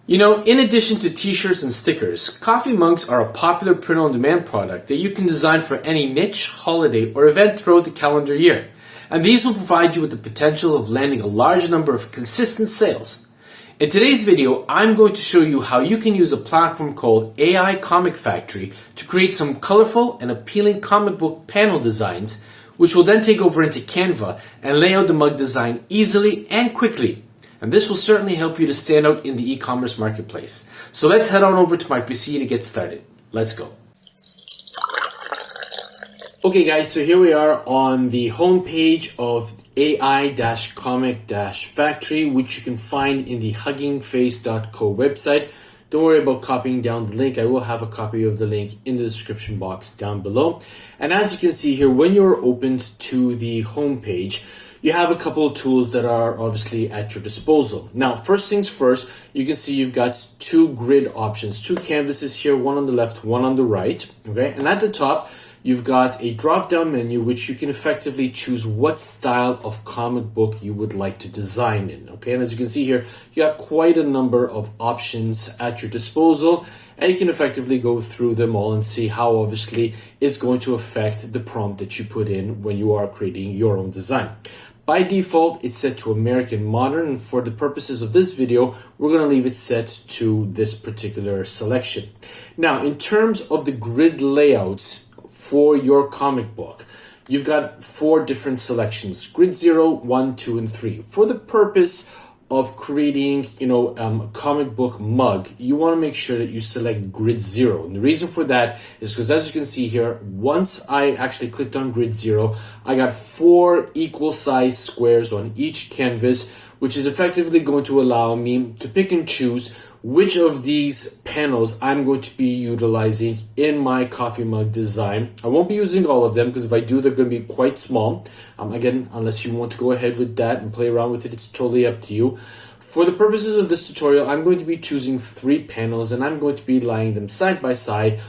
You know, in addition to t-shirts and stickers, coffee mugs are a popular print-on-demand product that you can design for any niche, holiday, or event throughout the calendar year. And these will provide you with the potential of landing a large number of consistent sales. In today's video, I'm going to show you how you can use a platform called AI Comic Factory to create some colorful and appealing comic book panel designs, which will then take over into Canva and lay out the mug design easily and quickly. And this will certainly help you to stand out in the e-commerce marketplace. So let's head on over to my PC to get started. Let's go. Okay guys, so here we are on the home page of AI-Comic-Factory, which you can find in the huggingface.co website. Don't worry about copying down the link. I will have a copy of the link in the description box down below. And as you can see here, when you're opened to the home page, you have a couple of tools that are obviously at your disposal. Now, first things first, you can see you've got two grid options, two canvases here, one on the left, one on the right. Okay, and at the top, you've got a drop-down menu which you can effectively choose what style of comic book you would like to design in. Okay, and as you can see here, you have quite a number of options at your disposal, and you can effectively go through them all and see how obviously it's going to affect the prompt that you put in when you are creating your own design. By default, it's set to American Modern, and for the purposes of this video, we're going to leave it set to this particular selection. Now, in terms of the grid layouts for your comic book, you've got four different selections: grid 0, 1, 2, and 3. For the purpose of creating, a comic book mug, you want to make sure that you select grid 0. And the reason for that is because, as you can see here, once I actually clicked on grid 0, I got 4 equal size squares on each canvas, which is effectively going to allow me to pick and choose which of these panels I'm going to be utilizing in my coffee mug design. I won't be using all of them because if I do, they're going to be quite small. Again, unless you want to go ahead with that and play around with it, it's totally up to you. For the purposes of this tutorial, I'm going to be choosing 3 panels, and I'm going to be laying them side by side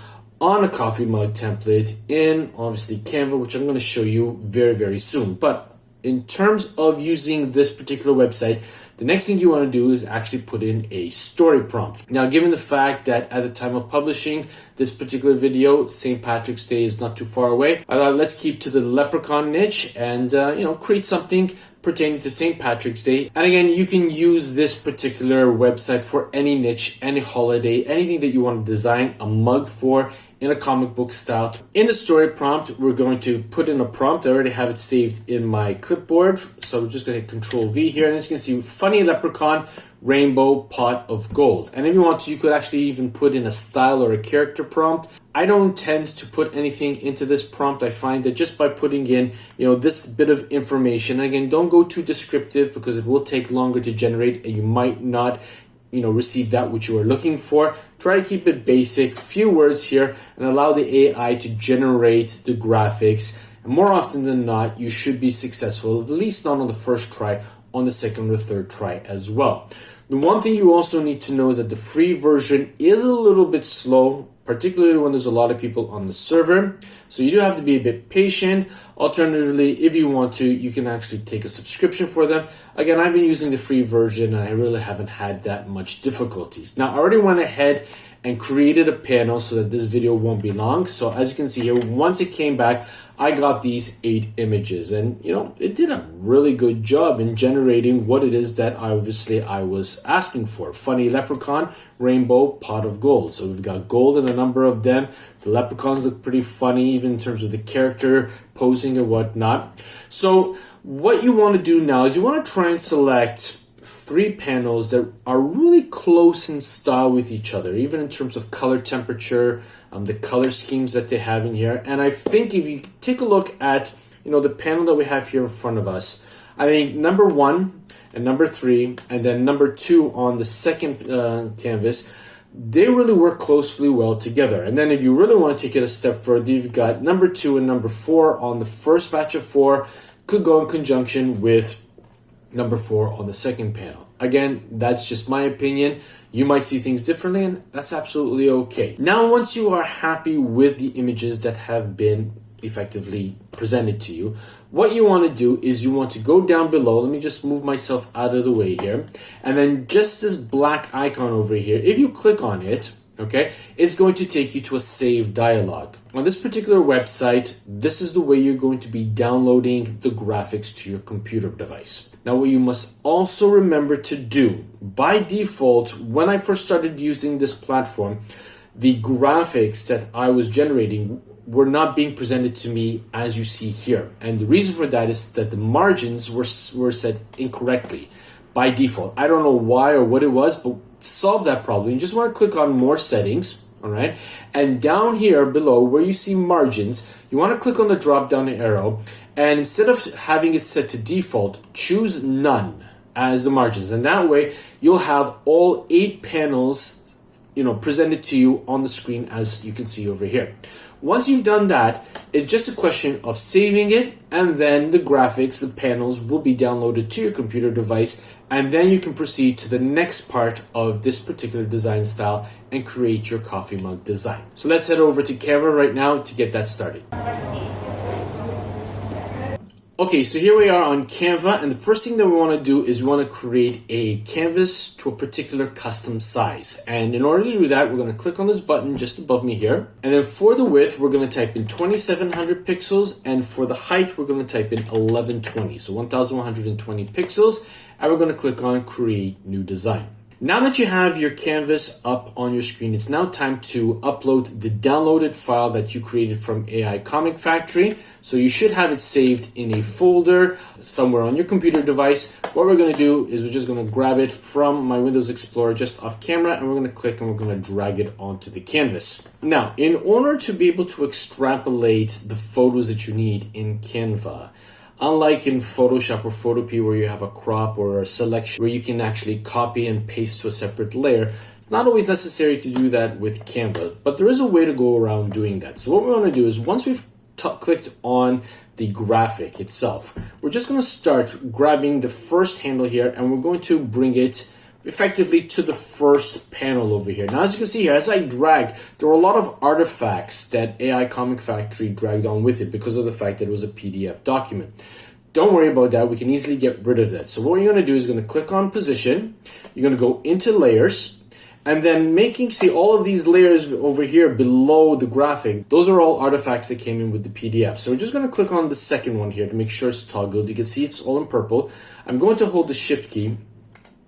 on a coffee mug template in obviously Canva, which I'm going to show you very, very soon. But in terms of using this particular website, the next thing you want to do is actually put in a story prompt. Now, given the fact that at the time of publishing this particular video, St. Patrick's Day is not too far away, I thought let's keep to the leprechaun niche and, create something pertaining to St. Patrick's Day. And again, you can use this particular website for any niche, any holiday, anything that you want to design a mug for in a comic book style. In the story prompt, we're going to put in a prompt. I already have it saved in my clipboard, so I'm just going to hit Control V here, and as you can see, funny leprechaun, rainbow pot of gold. And if you want to, you could actually even put in a style or a character prompt. I don't tend to put anything into this prompt. I find that just by putting in, this bit of information, again, don't go too descriptive because it will take longer to generate and you might not receive that which you are looking for. Try to keep it basic, few words here, and allow the AI to generate the graphics. And more often than not, you should be successful, at least not on the first try, on the second or third try as well. The one thing you also need to know is that the free version is a little bit slow, particularly when there's a lot of people on the server. So you do have to be a bit patient. Alternatively, if you want to, you can actually take a subscription for them. Again, I've been using the free version and I really haven't had that much difficulties. Now, I already went ahead and created a panel so that this video won't be long. So as you can see here, once it came back, I got these 8 images, and it did a really good job in generating what it is that I was asking for. Funny leprechaun, rainbow, pot of gold. So we've got gold in a number of them. The leprechauns look pretty funny, even in terms of the character posing and whatnot. So what you want to do now is you want to try and select 3 panels that are really close in style with each other, even in terms of color temperature, the color schemes that they have in here. And I think if you take a look at the panel that we have here in front of us, I think number 1 and number 3 and then number 2 on the second canvas, they really work closely well together. And then if you really want to take it a step further, you've got number 2 and number 4 on the first batch of 4 could go in conjunction with number 4 on the second panel. Again, that's just my opinion. You might see things differently, and that's absolutely okay. Now, once you are happy with the images that have been effectively presented to you, what you want to do is you want to go down below. Let me just move myself out of the way here. And then just this black icon over here, if you click on it, okay, it's going to take you to a save dialog. On this particular website, this is the way you're going to be downloading the graphics to your computer device. Now, what you must also remember to do, by default, when I first started using this platform, the graphics that I was generating were not being presented to me as you see here. And the reason for that is that the margins were set incorrectly by default. I don't know why or what it was, but to solve that problem, you just want to click on more settings, all right? And down here below where you see margins, you want to click on the drop down arrow, and instead of having it set to default, choose none as the margins. And that way you'll have all 8 panels, presented to you on the screen as you can see over here. Once you've done that, it's just a question of saving it, and then the graphics, the panels will be downloaded to your computer device, and then you can proceed to the next part of this particular design style and create your coffee mug design. So let's head over to Canva right now to get that started. Okay, so here we are on Canva, and the first thing that we want to do is we want to create a canvas to a particular custom size. And in order to do that, we're going to click on this button just above me here. And then for the width, we're going to type in 2700 pixels, and for the height, we're going to type in 1120, so 1120 pixels, and we're going to click on Create New Design. Now that you have your canvas up on your screen, it's now time to upload the downloaded file that you created from AI Comic Factory. So you should have it saved in a folder somewhere on your computer device. What we're going to do is we're just going to grab it from my Windows Explorer just off camera, and we're going to click and we're going to drag it onto the canvas. Now, in order to be able to extrapolate the photos that you need in Canva, unlike in Photoshop or Photopea where you have a crop or a selection where you can actually copy and paste to a separate layer, it's not always necessary to do that with Canva, but there is a way to go around doing that. So what we're going to do is once we've clicked on the graphic itself, we're just going to start grabbing the first handle here, and we're going to bring it effectively to the first panel over here. Now, as you can see here, as I drag, there were a lot of artifacts that AI Comic Factory dragged on with it because of the fact that it was a PDF document. Don't worry about that. We can easily get rid of that. So what you're going to do is going to click on position. You're going to go into layers, and then see all of these layers over here below the graphic. Those are all artifacts that came in with the PDF. So we're just going to click on the second one here to make sure it's toggled. You can see it's all in purple. I'm going to hold the shift key,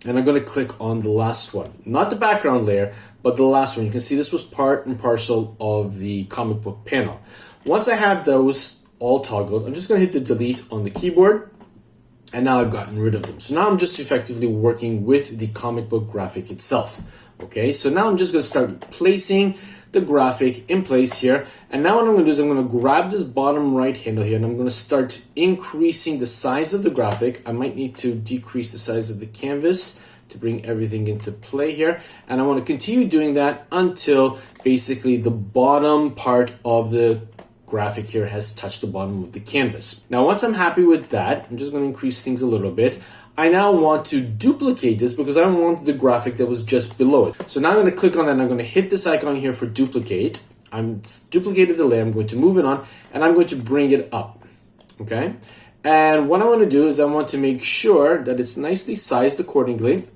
and I'm going to click on the last one, not the background layer, but the last one. You can see this was part and parcel of the comic book panel. Once I have those all toggled, I'm just going to hit the delete on the keyboard, and now I've gotten rid of them. So now I'm just effectively working with the comic book graphic itself. Okay, so now I'm just going to start placing the graphic in place here. And now what I'm going to do is I'm going to grab this bottom right handle here, and I'm going to start increasing the size of the graphic. I might need to decrease the size of the canvas to bring everything into play here. And I want to continue doing that until basically the bottom part of the graphic here has touched the bottom of the canvas. Now, once I'm happy with that, I'm just going to increase things a little bit. I now want to duplicate this because I want the graphic that was just below it. So now I'm going to click on that, and I'm going to hit this icon here for duplicate. I'm duplicated the layer. I'm going to move it on, and I'm going to bring it up. Okay. And what I want to do is I want to make sure that it's nicely sized accordingly.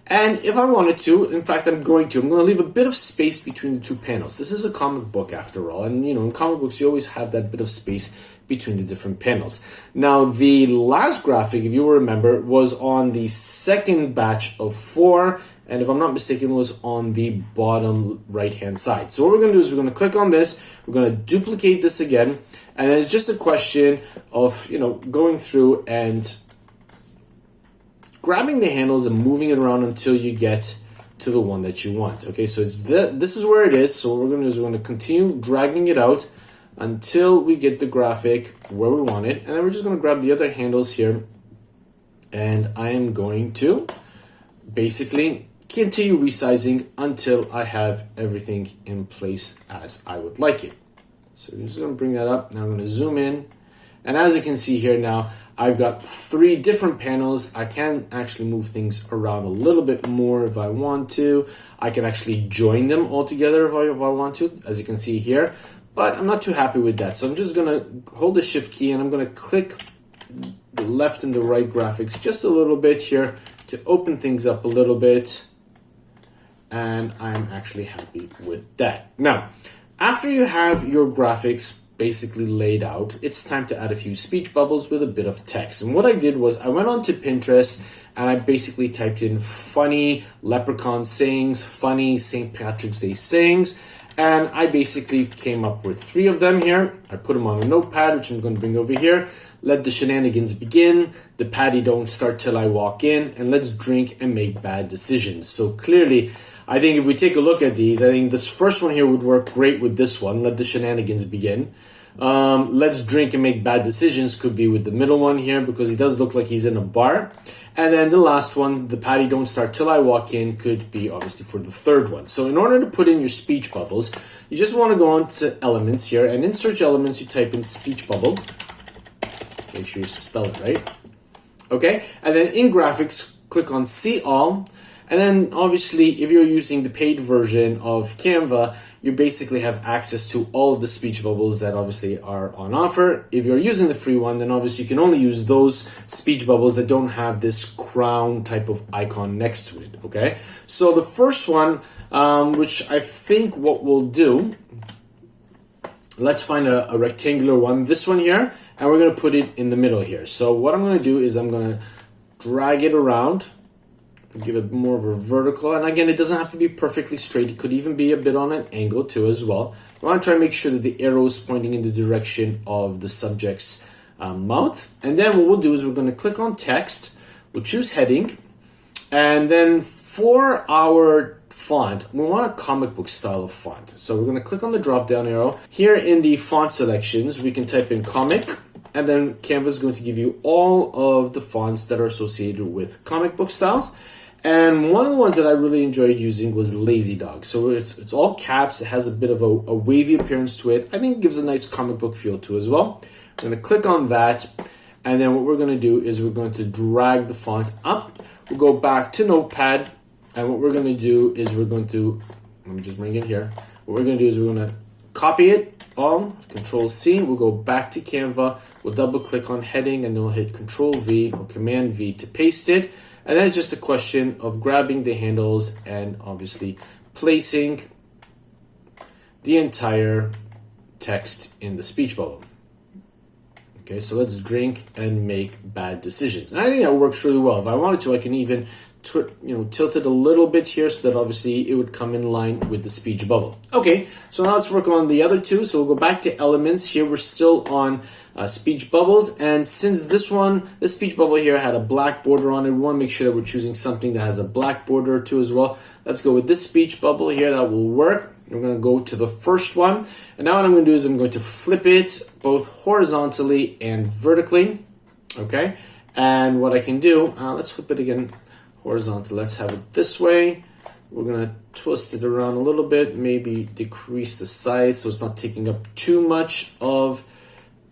And if I wanted to, in fact, I'm going to leave a bit of space between the two panels. This is a comic book after all. And, in comic books, you always have that bit of space between the different panels. Now, the last graphic, if you remember, was on the second batch of 4. And if I'm not mistaken, was on the bottom right-hand side. So what we're going to do is we're going to click on this. We're going to duplicate this again. And then it's just a question of, going through and grabbing the handles and moving it around until you get to the one that you want. Okay, so this is where it is. So what we're going to do is we're going to continue dragging it out until we get the graphic where we want it. And then we're just going to grab the other handles here. And I am going to basically continue resizing until I have everything in place as I would like it. So I'm just going to bring that up. Now I'm going to zoom in. And as you can see here now, I've got 3 different panels. I can actually move things around a little bit more if I want to. I can actually join them all together if I want to, as you can see here. But I'm not too happy with that. So I'm just going to hold the shift key, and I'm going to click the left and the right graphics just a little bit here to open things up a little bit. And I'm actually happy with that. Now, after you have your graphics basically laid out, it's time to add a few speech bubbles with a bit of text. And what I did was I went onto Pinterest and I basically typed in funny leprechaun sayings, funny St. Patrick's Day sayings, and I basically came up with 3 of them here. I put them on a notepad, which I'm going to bring over here. Let the shenanigans begin, the patty don't start till I walk in, and let's drink and make bad decisions. So clearly, I think if we take a look at these, I think this first one here would work great with this one. Let the shenanigans begin. Let's drink and make bad decisions could be with the middle one here because he does look like he's in a bar. And then the last one, the patty don't start till I walk in, could be obviously for the third one. So in order to put in your speech bubbles, you just want to go on to elements here, and in search elements, you type in speech bubble. Make sure you spell it right. Okay, and then in graphics, click on see all. And then obviously, if you're using the paid version of Canva, you basically have access to all of the speech bubbles that obviously are on offer. If you're using the free one, then obviously you can only use those speech bubbles that don't have this crown type of icon next to it, okay? So the first one, which I think what we'll do, let's find a rectangular one, this one here, and we're gonna put it in the middle here. So what I'm gonna do is I'm gonna drag it around, give it more of a vertical, and again, it doesn't have to be perfectly straight. It could even be a bit on an angle too as well. I want to try and make sure that the arrow is pointing in the direction of the subject's mouth. And then what we'll do is we're going to click on text, we'll choose heading, and then for our font, we want a comic book style of font. So we're going to click on the drop down arrow. Here in the font selections, we can type in comic, and then Canva is going to give you all of the fonts that are associated with comic book styles. And one of the ones that I really enjoyed using was Lazy Dog. So it's all caps. It has a bit of a wavy appearance to it. I think it gives a nice comic book feel too as well. I'm going to click on that. And then what we're going to do is we're going to drag the font up. We'll go back to Notepad. And what we're going to do is we're going to, let me just bring it here. What we're going to do is we're going to copy it all, Control C. We'll go back to Canva. We'll double click on heading and then we'll hit Control V or Command V to paste it. And then it's just a question of grabbing the handles and obviously placing the entire text in the speech bubble. Okay, so let's drink and make bad decisions. And I think that works really well. If I wanted to, I can even tilt it a little bit here so that obviously it would come in line with the speech bubble. Okay, so now let's work on the other two. So we'll go back to elements. Here we're still on speech bubbles, and since this speech bubble here had a black border on it, we want to make sure that we're choosing something that has a black border too as well. Let's go with this speech bubble here. That will work. We're going to go to the first one, and now what I'm going to do is I'm going to flip it both horizontally and vertically. Okay, and what I can do, let's flip it again horizontal. Let's have it this way. We're going to twist it around a little bit, maybe decrease the size so it's not taking up too much of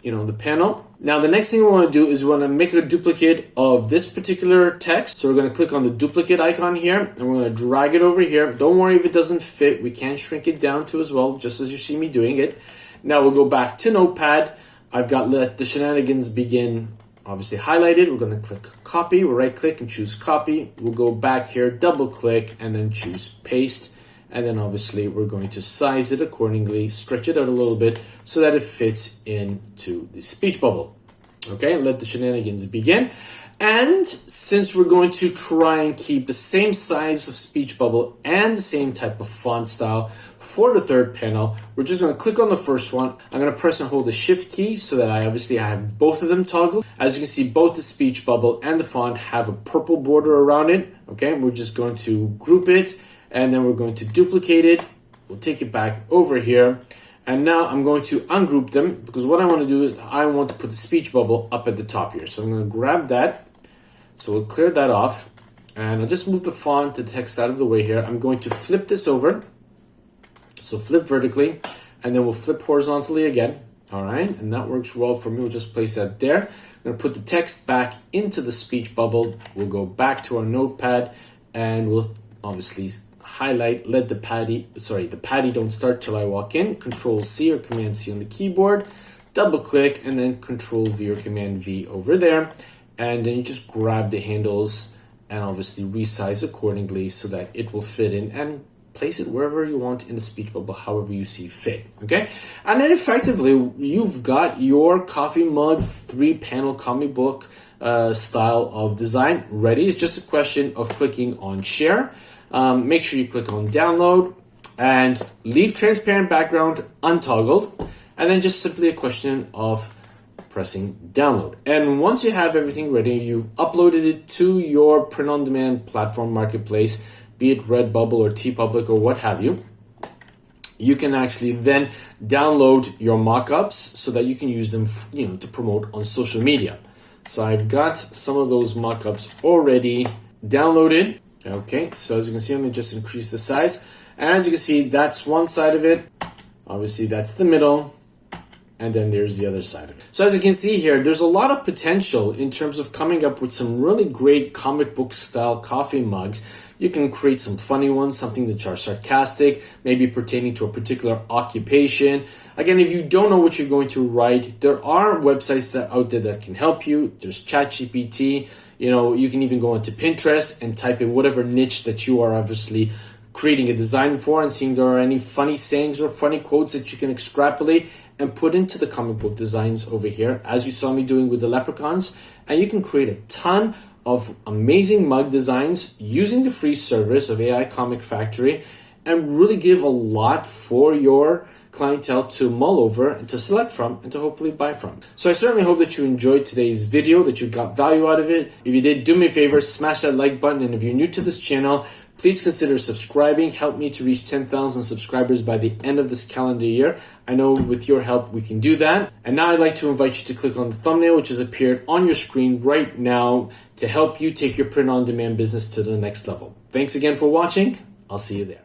the panel. Now the next thing we want to do is we want to make a duplicate of this particular text. So we're going to click on the duplicate icon here and we're going to drag it over here. Don't worry if it doesn't fit, we can shrink it down too as well, just as you see me doing it. Now we'll go back to Notepad. I've got let the shenanigans begin obviously highlighted. We're going to click copy, we'll right click and choose copy. We'll go back here, double click and then choose paste. And then obviously we're going to size it accordingly, stretch it out a little bit so that it fits into the speech bubble. Okay, let the shenanigans begin. And since we're going to try and keep the same size of speech bubble and the same type of font style for the third panel, we're just going to click on the first one. I'm going to press and hold the shift key so that I have both of them toggled. As you can see, both the speech bubble and the font have a purple border around it. Okay, we're just going to group it and then we're going to duplicate it. We'll take it back over here. And now I'm going to ungroup them because what I want to do is I want to put the speech bubble up at the top here. So I'm going to grab that. So we'll clear that off. And I'll just move the font, the text out of the way here. I'm going to flip this over. So flip vertically and then we'll flip horizontally again. All right, and that works well for me. We'll just place that there. I'm going to put the text back into the speech bubble. We'll go back to our notepad and we'll obviously highlight, let the patty don't start till I walk in, Control C or Command C on the keyboard, double click, and then Control V or Command V over there. And then you just grab the handles and obviously resize accordingly so that it will fit in, and place it wherever you want in the speech bubble, however you see fit, okay? And then effectively, you've got your coffee mug 3-panel comic book style of design ready. It's just a question of clicking on share. Make sure you click on download and leave transparent background untoggled, and then just simply a question of pressing download. And once you have everything ready, you've uploaded it to your print-on-demand platform marketplace, be it Redbubble or TeePublic or what have you. You can actually then download your mockups so that you can use them, to promote on social media. So I've got some of those mockups already downloaded. Okay, so as you can see, I'm gonna just increase the size. And as you can see, that's one side of it. Obviously, that's the middle. And then there's the other side of it. So as you can see here, there's a lot of potential in terms of coming up with some really great comic book style coffee mugs. You can create some funny ones, something that are sarcastic, maybe pertaining to a particular occupation. Again, if you don't know what you're going to write, there are websites out there that can help you. There's ChatGPT. You can even go into Pinterest and type in whatever niche that you are obviously creating a design for, and seeing if there are any funny sayings or funny quotes that you can extrapolate and put into the comic book designs over here, as you saw me doing with the leprechauns. And you can create a ton of amazing mug designs using the free service of AI Comic Factory, and really give a lot for your clientele to mull over and to select from and to hopefully buy from. So I certainly hope that you enjoyed today's video, that you got value out of it. If you did, do me a favor, smash that like button. And if you're new to this channel, please consider subscribing. Help me to reach 10,000 subscribers by the end of this calendar year. I know with your help, we can do that. And now I'd like to invite you to click on the thumbnail, which has appeared on your screen right now, to help you take your print-on-demand business to the next level. Thanks again for watching. I'll see you there.